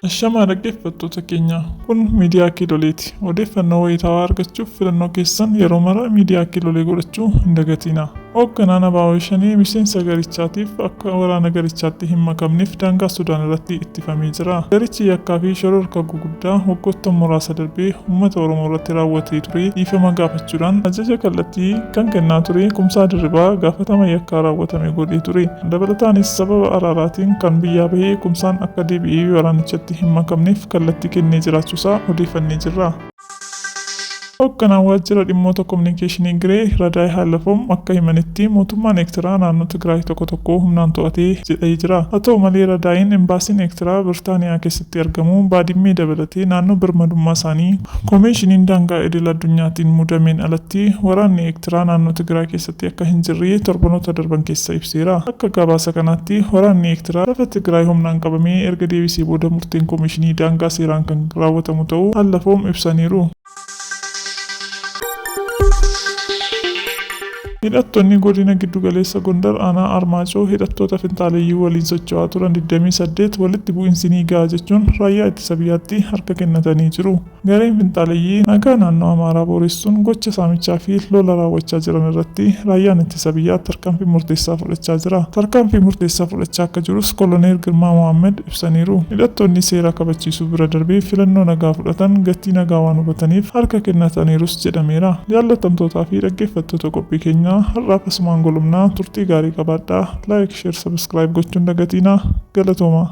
Ashamaa dhaggeeffattoota keenya kun miidiyaa Kiiloleeti. Odeeffannoo wayitaawaa argachuuf filannoo keessan yeroo mara miidiyaa Kiilolee godhachuu hin dagatinaa. Hoogganaan ABO shanii miseensa garichaatiif akka waraana garichaatti hin makamneef daangaa Sudaan irratti ittifamee jira. Garichi yakkaa fi shororkaa gurguddaa waggoota muraasa darbee uummata Oromoo irratti raawwatee ture dhiifama gaafachuudhaan ajaja kallattii kan kennaa ture. Kumsaa Dirribaa gaafatama yakkaa raawwatame godhee ture. Dabalataanis sababa araaraatiin kan biyyaa bahee Kumsaan akka deebi'ee waraanichatti hin makamneef kallattii kennee jiraachuusaa odeeffannee jirra. Hoogganaan waajjira dhimmoota kominikeeshinii Giree Radaay Haalafoom akka himanitti mootummaan Eertiraa naannoo Tigraay tokko tokko humnaan to'atee jedhee jira. Haa ta'u malee Radaayin embaasiin Eertiraa Birtaaniyaa keessatti argamu baadimmee dabalatee naannoo birmadummaa isaanii koomishiniin daangaa idil addunyaatiin muudameen alatti waraanni Eertiraa naannoo Tigraay keessatti akka hin jirre torbanoota darban keessa ibseera. Akka gabaasa kanaatti waraanni Eertiraa lafa Tigraay humnaan qabamee erga deebisee booda murteen koomishinii daangaa seeraan kan raawwatamu ta'uu Haalafoom ibsaniiru. Hidhattoonni godina giddugaleessa Gondar aanaa Armaacoo hidhattoota finxaaleeyyii waliin socho'aa turan 28 walitti bu'iinsi ni ga'a jechuun raayyaa ittisa biyyaatti harka kennatanii jiru. Gareen finxaaleeyyii nagaa naannoo Amaaraa booressuun gocha saamichaa fi lola raawwachaa jiran irratti raayyaan ittisa biyyaa tarkaanfii murteessaa fudhachaa jira. Tarkaanfii murteessaa fudhachaa akka jirus Koloneel Girmaa Mohaammed ibsaniiru. Hidhattoonni seera kabachiisuu bira darbee filannoo nagaa fudhatan gatii nagaa waan hubataniif harka kennataniirus jedhameera. Jaallatamtootaa fi dhaggeeffattoota qophii keenyaa har'aaf asumaan golumnaa turtii gaarii qabaadhaa. Laayik, sheer, sabskiraayib gochuun dagatinaa. Galatoomaa.